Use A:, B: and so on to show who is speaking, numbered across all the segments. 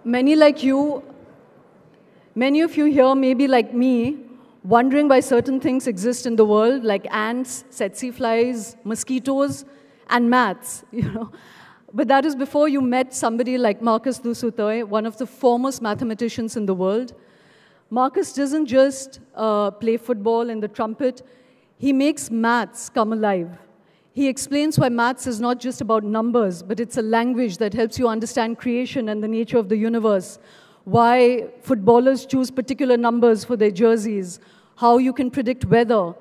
A: Many like you, many of you here may be like me, wondering why certain things exist in the world, like ants, tsetse flies, mosquitoes, and maths, But that is before you met somebody like Marcus du Sautoy, one of the foremost mathematicians in the world. Marcus doesn't just play football and the trumpet. He makes maths come alive. He explains why maths is not just about numbers, but it's a language that helps you understand creation and the nature of the universe, why footballers choose particular numbers for their jerseys, how you can predict weather,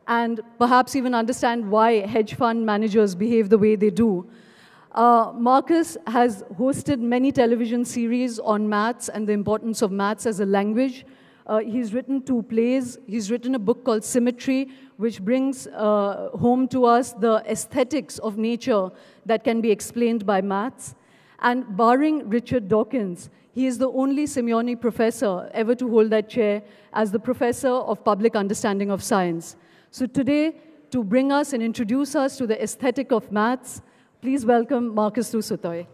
A: and perhaps even understand why hedge fund managers behave the way they do. Marcus has hosted many television series on maths and the importance of maths as a language. He's written 2 plays. He's written a book called Symmetry, which brings home to us the aesthetics of nature that can be explained by maths. And barring Richard Dawkins, he is the only Simeone professor ever to hold that chair as the professor of public understanding of science. So today, to bring us and introduce us to the aesthetic of maths, please welcome Marcus du Sautoy.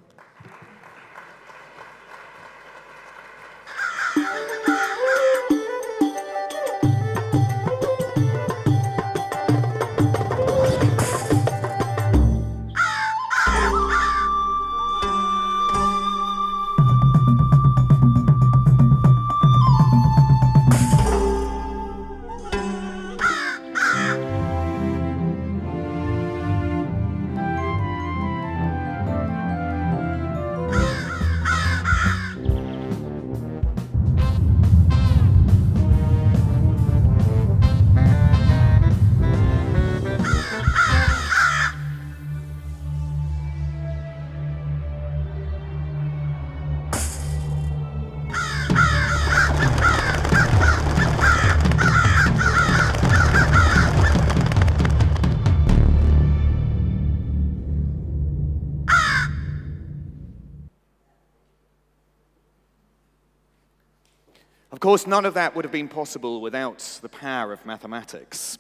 B: Of course, none of that would have been possible without the power of mathematics.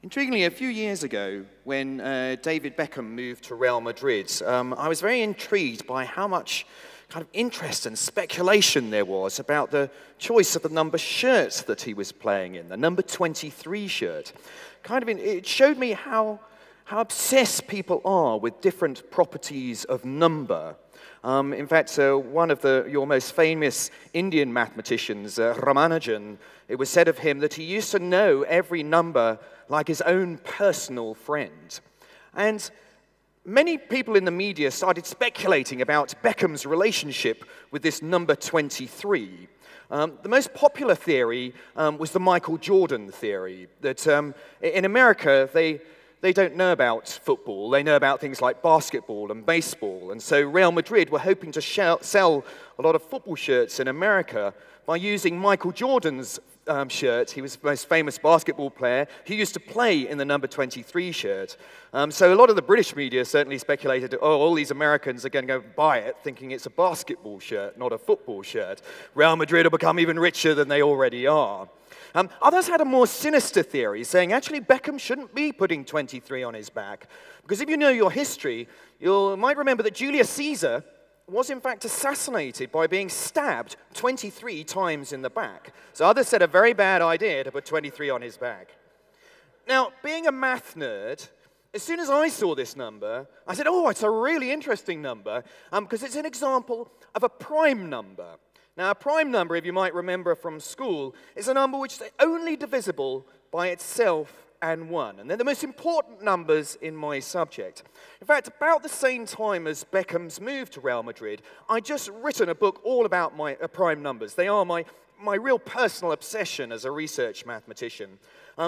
B: Intriguingly, a few years ago, when David Beckham moved to Real Madrid, I was very intrigued by how much kind of interest and speculation there was about the choice of the number shirt that he was playing in, the number 23 shirt. It showed me how obsessed people are with different properties of number. In fact, one of your most famous Indian mathematicians, Ramanujan, it was said of him that he used to know every number like his own personal friend. And many people in the media started speculating about Beckham's relationship with this number 23. The most popular theory was the Michael Jordan theory, that in America, they don't know about football. They know about things like basketball and baseball. And so Real Madrid were hoping to sell a lot of football shirts in America by using Michael Jordan's shirt. He was the most famous basketball player. He used to play in the number 23 shirt. So a lot of the British media certainly speculated, all these Americans are going to go buy it thinking it's a basketball shirt, not a football shirt. Real Madrid will become even richer than they already are. Others had a more sinister theory, saying actually Beckham shouldn't be putting 23 on his back. Because if you know your history, you might remember that Julius Caesar was in fact assassinated by being stabbed 23 times in the back. So others said a very bad idea to put 23 on his back. Now, being a math nerd, as soon as I saw this number, I said, it's a really interesting number, because it's an example of a prime number. Now, a prime number, if you might remember from school, is a number which is only divisible by itself and 1. And they're the most important numbers in my subject. In fact, about the same time as Beckham's move to Real Madrid, I'd just written a book all about my prime numbers. They are my real personal obsession as a research mathematician.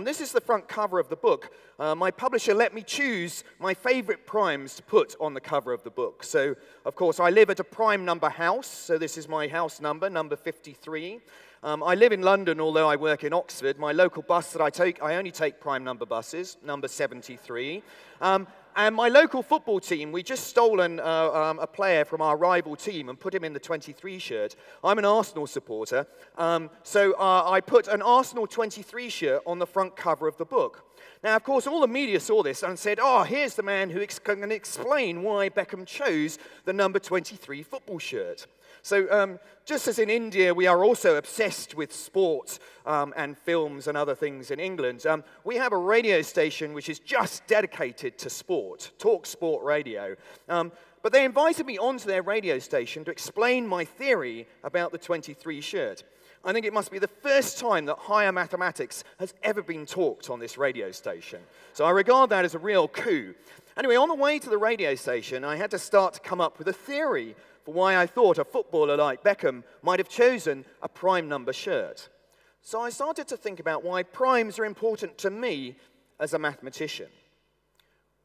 B: This is the front cover of the book. My publisher let me choose my favorite primes to put on the cover of the book. So, of course, I live at a prime number house. So this is my house number, number 53. I live in London, although I work in Oxford. My local bus that I take, I only take prime number buses, number 73. And my local football team, we just stolen a player from our rival team and put him in the 23 shirt. I'm an Arsenal supporter, so I put an Arsenal 23 shirt on the front cover of the book. Now, of course, all the media saw this and said, oh, here's the man who can explain why Beckham chose the number 23 football shirt. So just as in India, we are also obsessed with sport and films and other things in England, we have a radio station which is just dedicated to sport, Talk Sport Radio. But they invited me onto their radio station to explain my theory about the 23 shirt. I think it must be the first time that higher mathematics has ever been talked on this radio station. So I regard that as a real coup. Anyway, on the way to the radio station, I had to start to come up with a theory for why I thought a footballer like Beckham might have chosen a prime number shirt. So I started to think about why primes are important to me as a mathematician.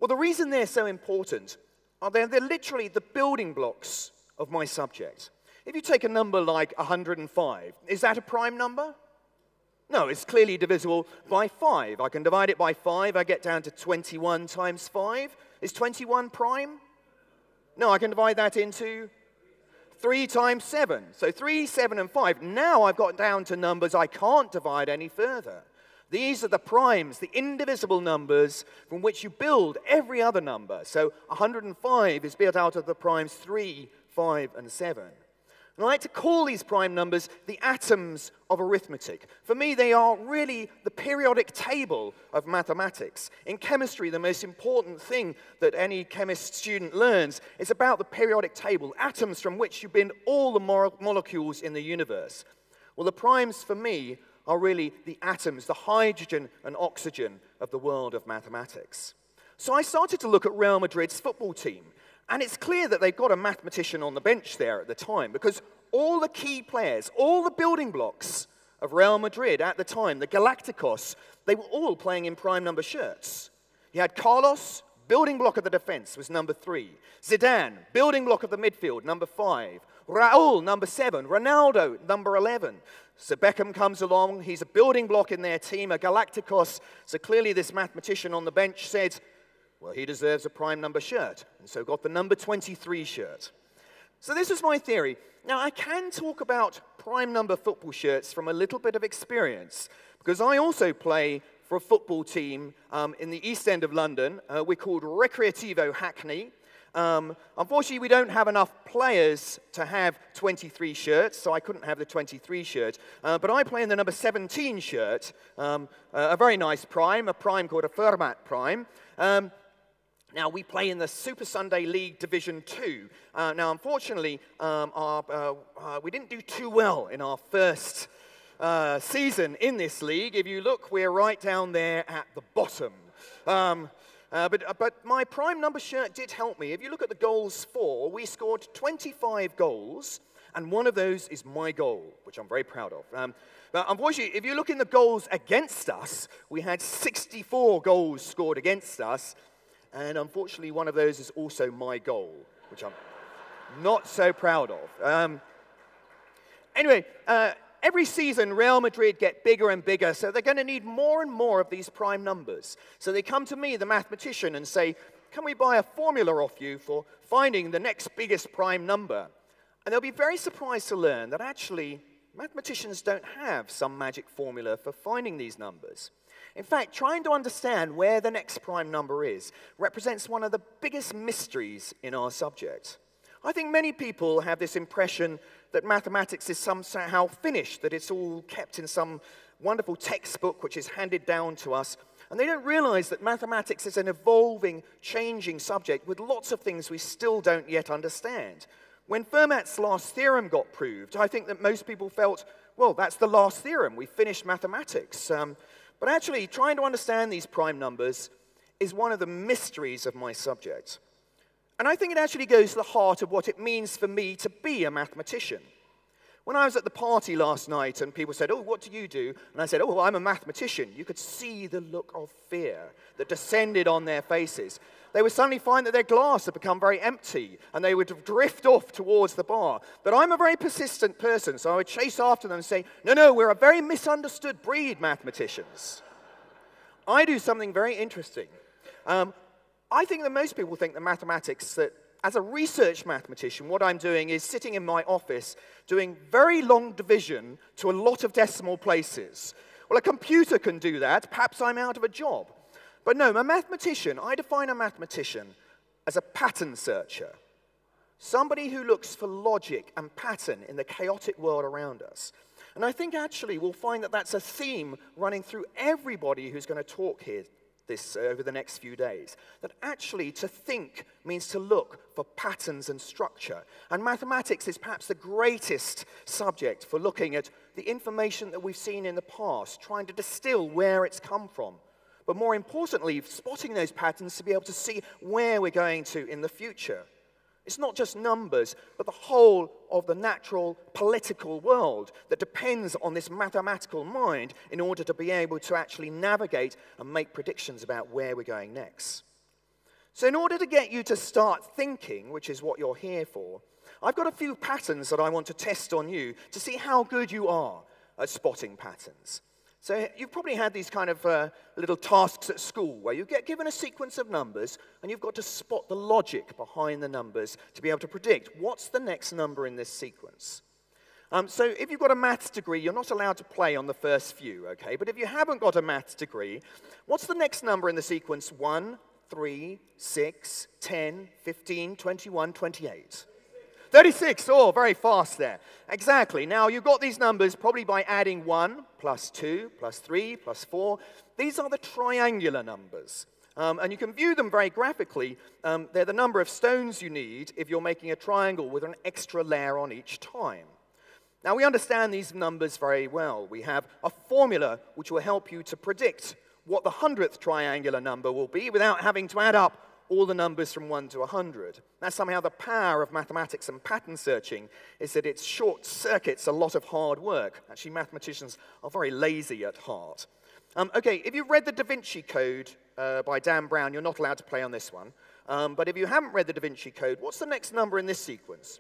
B: Well, the reason they're so important are they're literally the building blocks of my subject. If you take a number like 105, is that a prime number? No, it's clearly divisible by 5. I can divide it by 5, I get down to 21 times 5. Is 21 prime? No, I can divide that into 3 times 7. So 3, 7, and 5. Now I've got down to numbers I can't divide any further. These are the primes, the indivisible numbers from which you build every other number. So 105 is built out of the primes 3, 5, and 7. And I like to call these prime numbers the atoms of arithmetic. For me, they are really the periodic table of mathematics. In chemistry, the most important thing that any chemist student learns is about the periodic table, atoms from which you build all the molecules in the universe. Well, the primes, for me, are really the atoms, the hydrogen and oxygen of the world of mathematics. So I started to look at Real Madrid's football team. And it's clear that they've got a mathematician on the bench there at the time, because all the key players, all the building blocks of Real Madrid at the time, the Galacticos, they were all playing in prime number shirts. You had Carlos, building block of the defense, was number 3. Zidane, building block of the midfield, number 5. Raul, number 7. Ronaldo, number 11. So Beckham comes along, he's a building block in their team, a Galacticos. So clearly this mathematician on the bench said, well, he deserves a prime number shirt, and so got the number 23 shirt. So this is my theory. Now, I can talk about prime number football shirts from a little bit of experience, because I also play for a football team in the East End of London. We're called Recreativo Hackney. Unfortunately, we don't have enough players to have 23 shirts, so I couldn't have the 23 shirt. But I play in the number 17 shirt, a very nice prime, a prime called a Fermat prime. Now, we play in the Super Sunday League Division 2. Now, unfortunately, we didn't do too well in our first season in this league. If you look, we're right down there at the bottom. But my prime number shirt did help me. If you look at the goals for, we scored 25 goals, and one of those is my goal, which I'm very proud of. But unfortunately, if you look in the goals against us, we had 64 goals scored against us, and unfortunately, one of those is also my goal, which I'm not so proud of. Anyway, every season, Real Madrid get bigger and bigger, so they're going to need more and more of these prime numbers. So they come to me, the mathematician, and say, can we buy a formula off you for finding the next biggest prime number? And they'll be very surprised to learn that actually, mathematicians don't have some magic formula for finding these numbers. In fact, trying to understand where the next prime number is represents one of the biggest mysteries in our subject. I think many people have this impression that mathematics is somehow finished, that it's all kept in some wonderful textbook which is handed down to us, and they don't realize that mathematics is an evolving, changing subject with lots of things we still don't yet understand. When Fermat's last theorem got proved, I think that most people felt, well, that's the last theorem, we finished mathematics. But actually, trying to understand these prime numbers is one of the mysteries of my subject. And I think it actually goes to the heart of what it means for me to be a mathematician. When I was at the party last night and people said, oh, what do you do? And I said, oh, well, I'm a mathematician. You could see the look of fear that descended on their faces. They would suddenly find that their glass had become very empty, and they would drift off towards the bar. But I'm a very persistent person, so I would chase after them and say, no, we're a very misunderstood breed, mathematicians. I do something very interesting. I think that most people think that mathematics, that as a research mathematician, what I'm doing is sitting in my office doing very long division to a lot of decimal places. Well, a computer can do that. Perhaps I'm out of a job. But no, a mathematician, I define a mathematician as a pattern searcher. Somebody who looks for logic and pattern in the chaotic world around us. And I think actually we'll find that that's a theme running through everybody who's going to talk here over the next few days. That actually to think means to look for patterns and structure. And mathematics is perhaps the greatest subject for looking at the information that we've seen in the past, trying to distill where it's come from. But more importantly, spotting those patterns to be able to see where we're going to in the future. It's not just numbers, but the whole of the natural political world that depends on this mathematical mind in order to be able to actually navigate and make predictions about where we're going next. So in order to get you to start thinking, which is what you're here for, I've got a few patterns that I want to test on you to see how good you are at spotting patterns. So you've probably had these kind of little tasks at school where you get given a sequence of numbers and you've got to spot the logic behind the numbers to be able to predict what's the next number in this sequence. So if you've got a maths degree, you're not allowed to play on the first few, okay? But if you haven't got a maths degree, what's the next number in the sequence? 1, 3, 6, 10, 15, 21, 28. 36, oh, very fast there. Exactly. Now, you've got these numbers probably by adding 1, plus 2, plus 3, plus 4. These are the triangular numbers. And you can view them very graphically. They're the number of stones you need if you're making a triangle with an extra layer on each time. Now, we understand these numbers very well. We have a formula which will help you to predict what the 100th triangular number will be without having to add up all the numbers from 1 to 100. That's somehow the power of mathematics and pattern searching, is that it short circuits a lot of hard work. Actually, mathematicians are very lazy at heart. Okay, if you've read the Da Vinci Code by Dan Brown, you're not allowed to play on this one. But if you haven't read the Da Vinci Code, what's the next number in this sequence?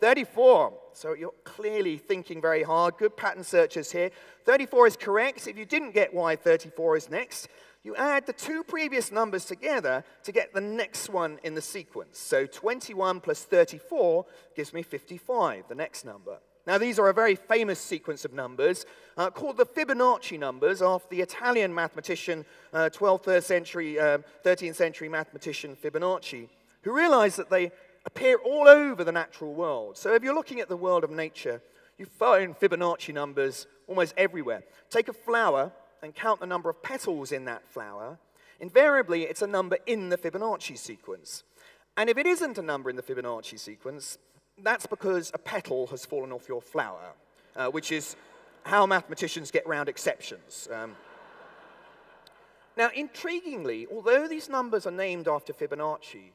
B: 34. So you're clearly thinking very hard. Good pattern searchers here. 34 is correct. If you didn't get why 34 is next, you add the two previous numbers together to get the next one in the sequence. So 21 plus 34 gives me 55, the next number. Now, these are a very famous sequence of numbers called the Fibonacci numbers, after the Italian mathematician, 13th century mathematician Fibonacci, who realized that they appear all over the natural world. So if you're looking at the world of nature, you find Fibonacci numbers almost everywhere. Take a flower and count the number of petals in that flower. Invariably, it's a number in the Fibonacci sequence. And if it isn't a number in the Fibonacci sequence, that's because a petal has fallen off your flower, which is how mathematicians get around exceptions. Now, intriguingly, although these numbers are named after Fibonacci,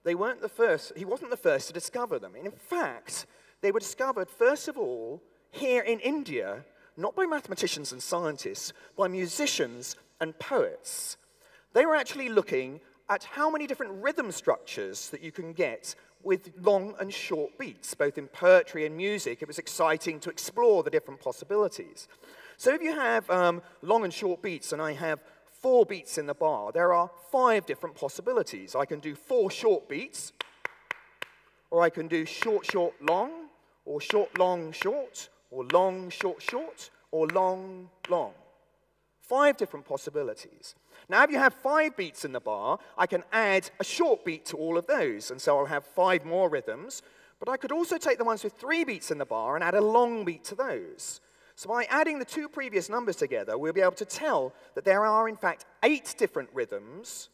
B: he wasn't the first to discover them. And in fact, they were discovered, first of all, here in India, not by mathematicians and scientists, by musicians and poets. They were actually looking at how many different rhythm structures that you can get with long and short beats, both in poetry and music. It was exciting to explore the different possibilities. So if you have long and short beats, and I have 4 beats in the bar, there are 5 different possibilities. I can do 4 short beats, or I can do short, short, long, or short, long, short, or long, short, short, or long, long. 5 different possibilities. Now, if you have 5 beats in the bar, I can add a short beat to all of those, and so I'll have 5 more rhythms. But I could also take the ones with 3 beats in the bar and add a long beat to those. So by adding the 2 previous numbers together, we'll be able to tell that there are, in fact, 8 different rhythms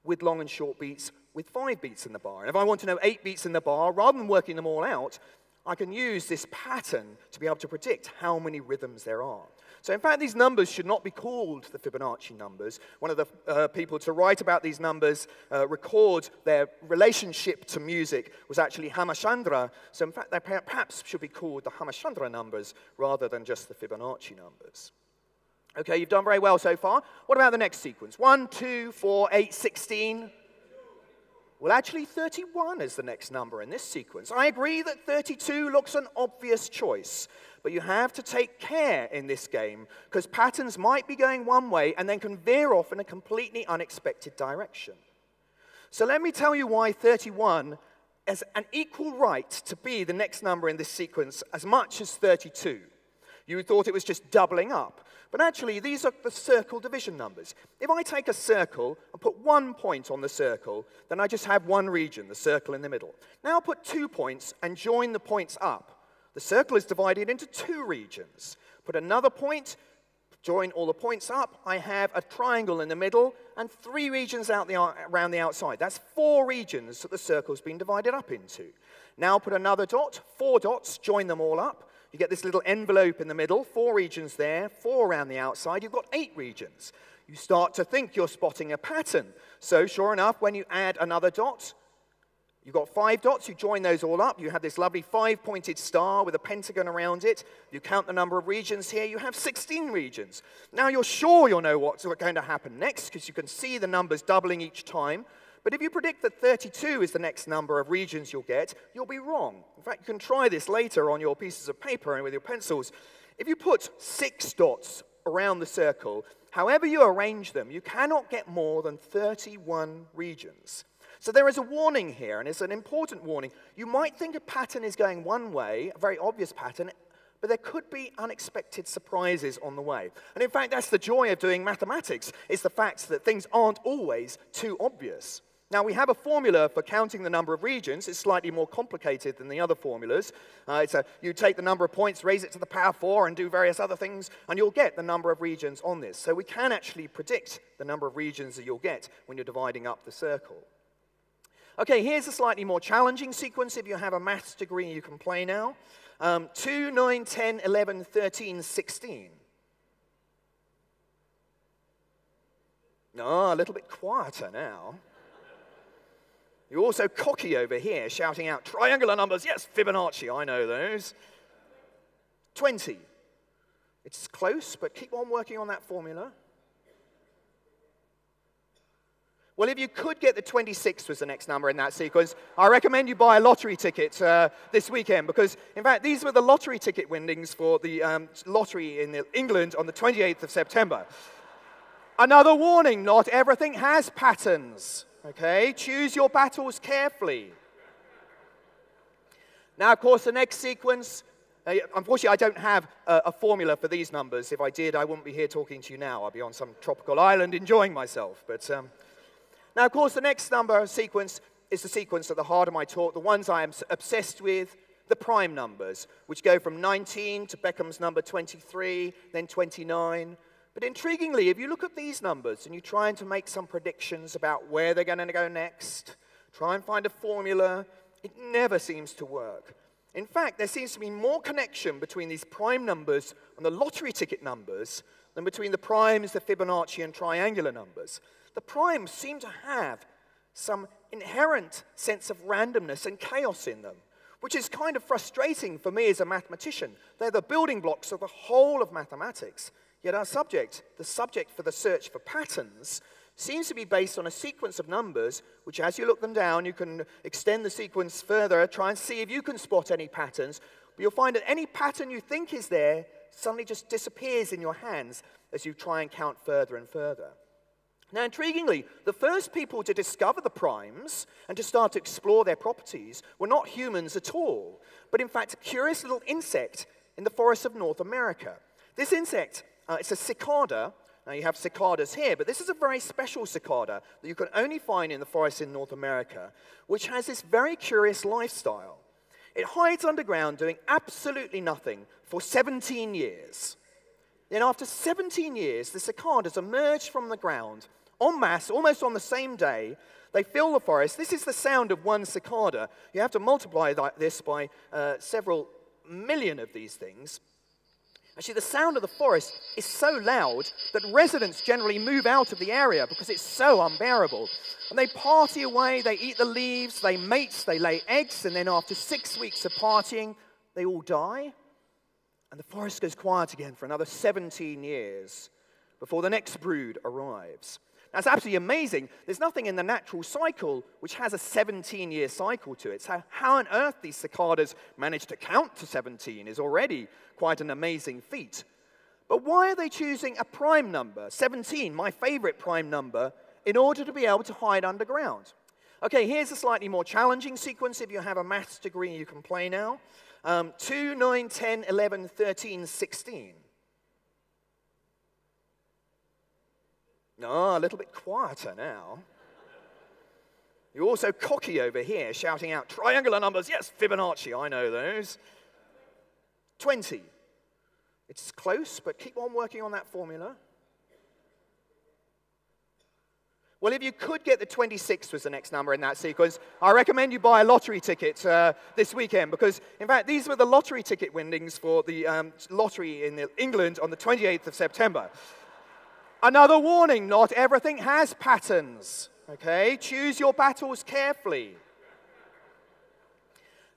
B: with long and short beats with 5 beats in the bar. And if I want to know 8 beats in the bar, rather than working them all out, I can use this pattern to be able to predict how many rhythms there are. So in fact, these numbers should not be called the Fibonacci numbers. One of the people to write about these numbers, record their relationship to music, was actually Hamachandra. So in fact, they perhaps should be called the Hamachandra numbers rather than just the Fibonacci numbers. Okay, you've done very well so far. What about the next sequence? 1, 2, 4, 8, 16. Well, actually, 31 is the next number in this sequence. I agree that 32 looks an obvious choice, but you have to take care in this game, because patterns might be going one way and then can veer off in a completely unexpected direction. So let me tell you why 31 has an equal right to be the next number in this sequence as much as 32. You thought it was just doubling up. But actually, these are the circle division numbers. If I take a circle and put 1 point on the circle, then I just have one region, the circle in the middle. Now I'll put 2 points and join the points up. The circle is divided into 2 regions. Put another point, join all the points up. I have a triangle in the middle and 3 regions around the outside. That's 4 regions that the circle's been divided up into. Now put another dot, 4 dots, join them all up. You get this little envelope in the middle, 4 regions there, 4 around the outside. You've got 8 regions. You start to think you're spotting a pattern. So sure enough, when you add another dot, you've got 5 dots. You join those all up. You have this lovely 5-pointed star with a pentagon around it. You count the number of regions here. You have 16 regions. Now you're sure you'll know what's going to happen next because you can see the numbers doubling each time. But if you predict that 32 is the next number of regions you'll get, you'll be wrong. In fact, you can try this later on your pieces of paper and with your pencils. If you put 6 dots around the circle, however you arrange them, you cannot get more than 31 regions. So there is a warning here, and it's an important warning. You might think a pattern is going one way, a very obvious pattern, but there could be unexpected surprises on the way. And in fact, that's the joy of doing mathematics, is the fact that things aren't always too obvious. Now, we have a formula for counting the number of regions. It's slightly more complicated than the other formulas. You take the number of points, raise it to the power 4, and do various other things, and you'll get the number of regions on this. So we can actually predict the number of regions that you'll get when you're dividing up the circle. Okay, here's a slightly more challenging sequence. If you have a maths degree, you can play now. 2, 9, 10, 11, 13, 16. No, a little bit quieter now. You're also cocky over here, shouting out triangular numbers. Yes, Fibonacci, I know those. 20. It's close, but keep on working on that formula. Well, if you could get the 26 was the next number in that sequence, I recommend you buy a lottery ticket this weekend because, in fact, these were the lottery ticket winnings for the lottery in England on the 28th of September. Another warning, not everything has patterns. Okay, choose your battles carefully. Now, of course, the next sequence, unfortunately, I don't have a formula for these numbers. If I did, I wouldn't be here talking to you now. I'd be on some tropical island enjoying myself. But now, of course, the next number sequence is the sequence at the heart of my talk, the ones I am obsessed with, the prime numbers, which go from 19 to Beckham's number 23, then 29. But intriguingly, if you look at these numbers and you try to make some predictions about where they're going to go next, try and find a formula, it never seems to work. In fact, there seems to be more connection between these prime numbers and the lottery ticket numbers than between the primes, the Fibonacci, and triangular numbers. The primes seem to have some inherent sense of randomness and chaos in them, which is kind of frustrating for me as a mathematician. They're the building blocks of the whole of mathematics. Yet our subject, the subject for the search for patterns, seems to be based on a sequence of numbers, which as you look them down, you can extend the sequence further, try and see if you can spot any patterns. But you'll find that any pattern you think is there suddenly just disappears in your hands as you try and count further and further. Now, intriguingly, the first people to discover the primes and to start to explore their properties were not humans at all, but in fact a curious little insect in the forests of North America. This insect, it's a cicada. Now, you have cicadas here, but this is a very special cicada that you can only find in the forests in North America, which has this very curious lifestyle. It hides underground doing absolutely nothing for 17 years. Then after 17 years, the cicadas emerge from the ground en masse, almost on the same day. They fill the forest. This is the sound of one cicada. You have to multiply this by several million of these things. Actually, the sound of the forest is so loud that residents generally move out of the area because it's so unbearable. And they party away, they eat the leaves, they mate, they lay eggs, and then after 6 weeks of partying, they all die. And the forest goes quiet again for another 17 years before the next brood arrives. Now, it's absolutely amazing. There's nothing in the natural cycle which has a 17-year cycle to it. So how on earth these cicadas manage to count to 17 is already quite an amazing feat. But why are they choosing a prime number, 17, my favorite prime number, in order to be able to hide underground? Okay, here's a slightly more challenging sequence. If you have a maths degree, you can play now. 2, 9, 10, 11, 13, 16. No, a little bit quieter now. You're also cocky over here, shouting out triangular numbers. Yes, Fibonacci, I know those. 20. It's close, but keep on working on that formula. Well, if you could get the 26th was the next number in that sequence, I recommend you buy a lottery ticket this weekend, because, in fact, these were the lottery ticket winnings for the lottery in England on the 28th of September. Another warning, not everything has patterns, okay? Choose your battles carefully.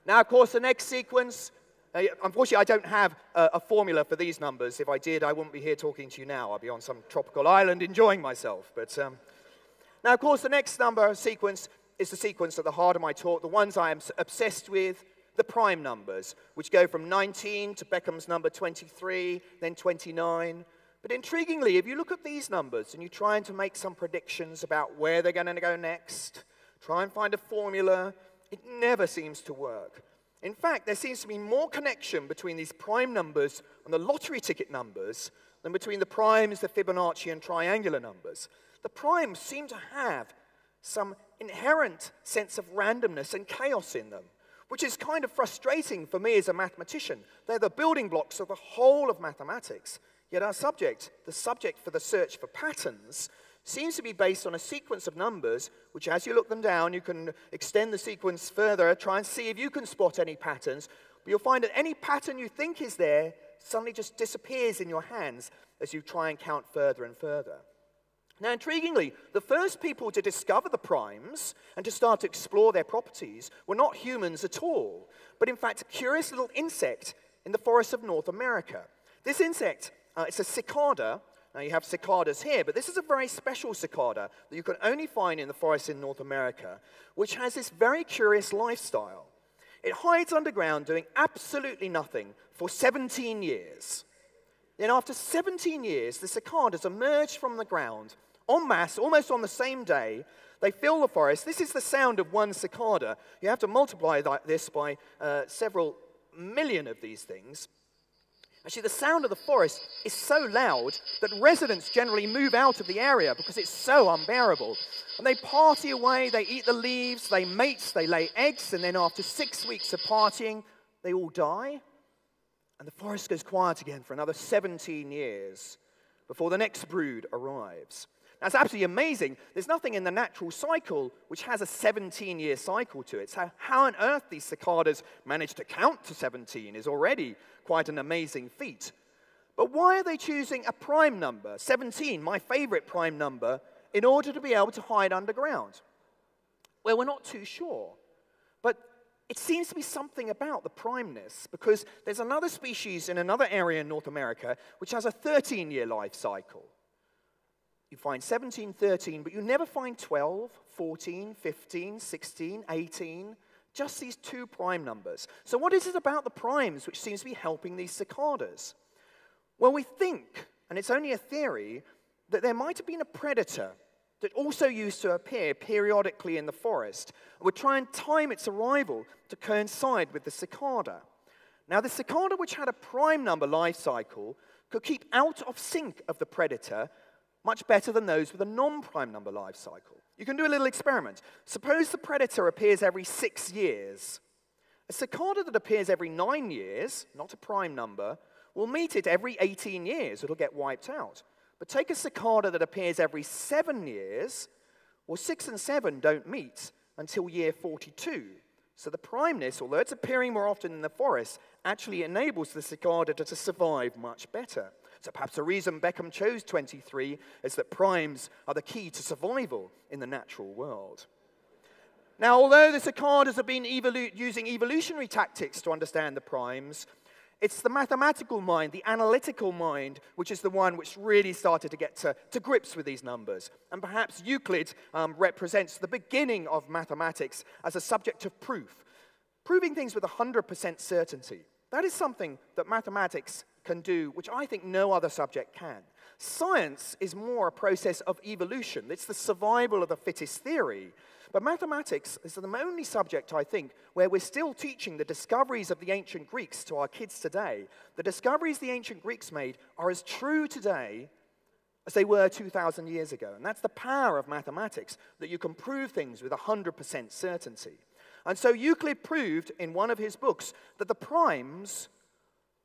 B: Now, of course, the next sequence, unfortunately, I don't have a formula for these numbers. If I did, I wouldn't be here talking to you now. I'd be on some tropical island enjoying myself. But now, of course, the next number sequence is the sequence at the heart of my talk, the ones I am obsessed with, the prime numbers, which go from 19 to Beckham's number 23, then 29. But intriguingly, if you look at these numbers and you're trying to make some predictions about where they're going to go next, try and find a formula, it never seems to work. In fact, there seems to be more connection between these prime numbers and the lottery ticket numbers than between the primes, the Fibonacci, and triangular numbers. The primes seem to have some inherent sense of randomness and chaos in them, which is kind of frustrating for me as a mathematician. They're the building blocks of the whole of mathematics. Yet our subject, the subject for the search for patterns, seems to be based on a sequence of numbers, which as you look them down, you can extend the sequence further, try and see if you can spot any patterns. But you'll find that any pattern you think is there suddenly just disappears in your hands as you try and count further and further. Now, intriguingly, the first people to discover the primes and to start to explore their properties were not humans at all, but in fact a curious little insect in the forests of North America. This insect, it's a cicada. Now, you have cicadas here, but this is a very special cicada that you can only find in the forests in North America, which has this very curious lifestyle. It hides underground doing absolutely nothing for 17 years. Then after 17 years, the cicadas emerge from the ground en masse, almost on the same day. They fill the forest. This is the sound of one cicada. You have to multiply this by several million of these things. Actually, the sound of the forest is so loud that residents generally move out of the area because it's so unbearable. And they party away, they eat the leaves, they mate, they lay eggs, and then after 6 weeks of partying, they all die. And the forest goes quiet again for another 17 years before the next brood arrives. That's absolutely amazing. There's nothing in the natural cycle which has a 17-year cycle to it. So how on earth these cicadas manage to count to 17 is already quite an amazing feat. But why are they choosing a prime number, 17, my favorite prime number, in order to be able to hide underground? Well, we're not too sure. But it seems to be something about the primeness, because there's another species in another area in North America which has a 13-year life cycle. You find 17, 13, but you never find 12, 14, 15, 16, 18, just these two prime numbers. So what is it about the primes which seems to be helping these cicadas? Well, we think, and it's only a theory, that there might have been a predator that also used to appear periodically in the forest and would try and time its arrival to coincide with the cicada. Now, the cicada which had a prime number life cycle could keep out of sync of the predator much better than those with a non-prime number life cycle. You can do a little experiment. Suppose the predator appears every 6 years. A cicada that appears every 9 years, not a prime number, will meet it every 18 years. It'll get wiped out. But take a cicada that appears every 7 years, well, 6 and 7 don't meet until year 42. So the primeness, although it's appearing more often in the forest, actually enables the cicada to survive much better. So perhaps the reason Beckham chose 23 is that primes are the key to survival in the natural world. Now, although the cicadas have been using evolutionary tactics to understand the primes, it's the mathematical mind, the analytical mind, which is the one which really started to get to grips with these numbers. And perhaps Euclid represents the beginning of mathematics as a subject of proof, proving things with 100% certainty. That is something that mathematics can do, which I think no other subject can. Science is more a process of evolution. It's the survival of the fittest theory. But mathematics is the only subject, I think, where we're still teaching the discoveries of the ancient Greeks to our kids today. The discoveries the ancient Greeks made are as true today as they were 2,000 years ago. And that's the power of mathematics, that you can prove things with 100% certainty. And so Euclid proved in one of his books that the primes,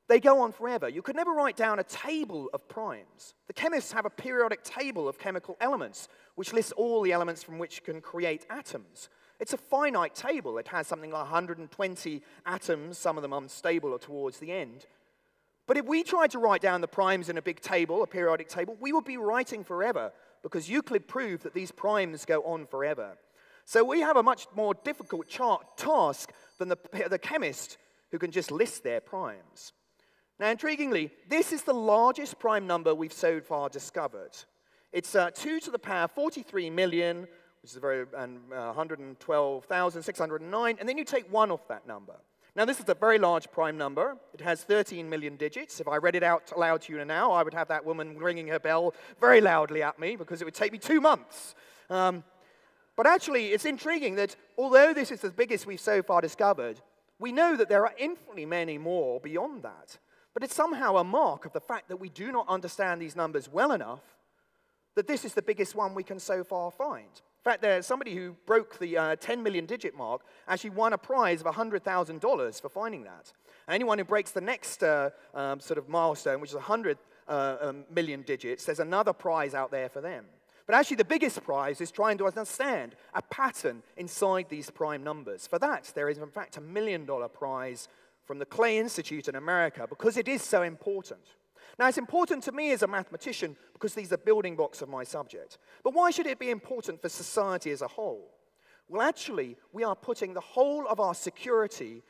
B: they go on forever. You could never write down a table of primes. The chemists have a periodic table of chemical elements, which lists all the elements from which can create atoms. It's a finite table. It has something like 120 atoms, some of them unstable or towards the end. But if we tried to write down the primes in a big table, a periodic table, we would be writing forever, because Euclid proved that these primes go on forever. So we have a much more difficult task than the chemist who can just list their primes. Now, intriguingly, this is the largest prime number we've so far discovered. It's 2 to the power 43 million, which is 112,609, and then you take 1 off that number. Now, this is a very large prime number. It has 13 million digits. If I read it out aloud to you now, I would have that woman ringing her bell very loudly at me, because it would take me 2 months. But actually, it's intriguing that although this is the biggest we've so far discovered, we know that there are infinitely many more beyond that. But it's somehow a mark of the fact that we do not understand these numbers well enough that this is the biggest one we can so far find. In fact, there's somebody who broke the 10 million digit mark actually won a prize of $100,000 for finding that. And anyone who breaks the next sort of milestone, which is 100 million digits, there's another prize out there for them. But actually, the biggest prize is trying to understand a pattern inside these prime numbers. For that, there is, in fact, $1 million prize from the Clay Institute in America, because it is so important. Now, it's important to me as a mathematician because these are building blocks of my subject. But why should it be important for society as a whole? Well, actually, we are putting the whole of our security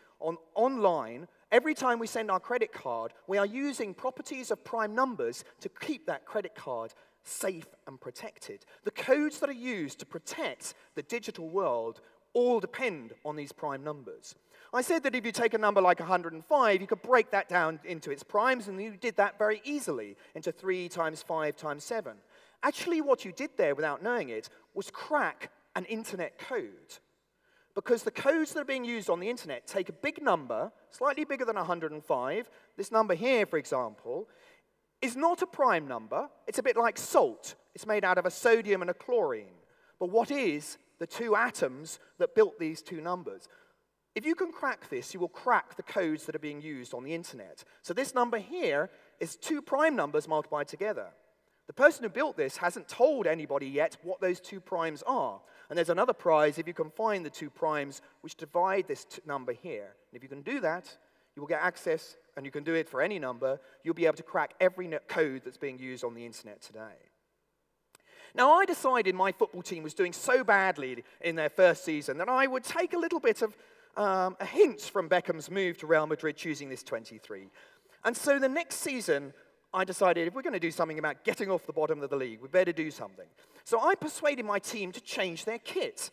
B: online. Every time we send our credit card, we are using properties of prime numbers to keep that credit card safe and protected. The codes that are used to protect the digital world all depend on these prime numbers. I said that if you take a number like 105, you could break that down into its primes, and you did that very easily into 3 times 5 times 7. Actually, what you did there without knowing it was crack an internet code. Because the codes that are being used on the internet take a big number, slightly bigger than 105. This number here, for example, is not a prime number. It's a bit like salt. It's made out of a sodium and a chlorine. But what is the 2 atoms that built these 2 numbers? If you can crack this, you will crack the codes that are being used on the internet. So this number here is 2 prime numbers multiplied together. The person who built this hasn't told anybody yet what those 2 primes are. And there's another prize if you can find the 2 primes which divide this number here. And if you can do that, you will get access, and you can do it for any number. You'll be able to crack every code that's being used on the internet today. Now, I decided my football team was doing so badly in their first season that I would take a little bit of a hint from Beckham's move to Real Madrid, choosing this 23. And so the next season, I decided if we're going to do something about getting off the bottom of the league, we better do something. So I persuaded my team to change their kit.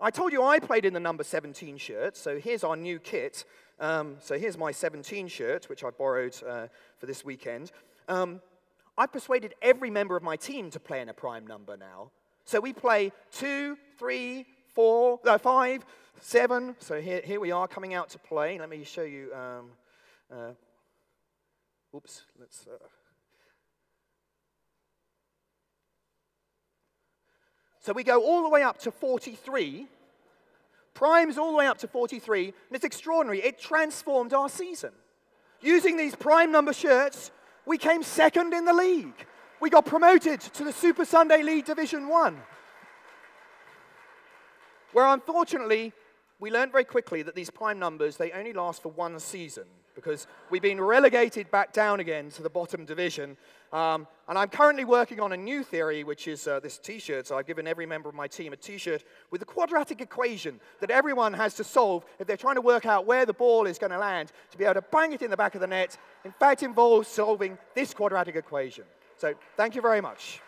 B: I told you I played in the number 17 shirt, so here's our new kit. So here's my 17 shirt, which I borrowed for this weekend. I persuaded every member of my team to play in a prime number now. So we play 2, 3, 4, 5, 7. So here we are coming out to play. Let me show you. Oops. So we go all the way up to 43. Primes all the way up to 43. And it's extraordinary. It transformed our season. Using these prime number shirts, we came second in the league. We got promoted to the Super Sunday League Division 1. Where unfortunately, we learned very quickly that these prime numbers, they only last for 1 season, because we've been relegated back down again to the bottom division. And I'm currently working on a new theory, which is this T-shirt. So I've given every member of my team a T-shirt with the quadratic equation that everyone has to solve if they're trying to work out where the ball is going to land to be able to bang it in the back of the net. In fact, involves solving this quadratic equation. So thank you very much.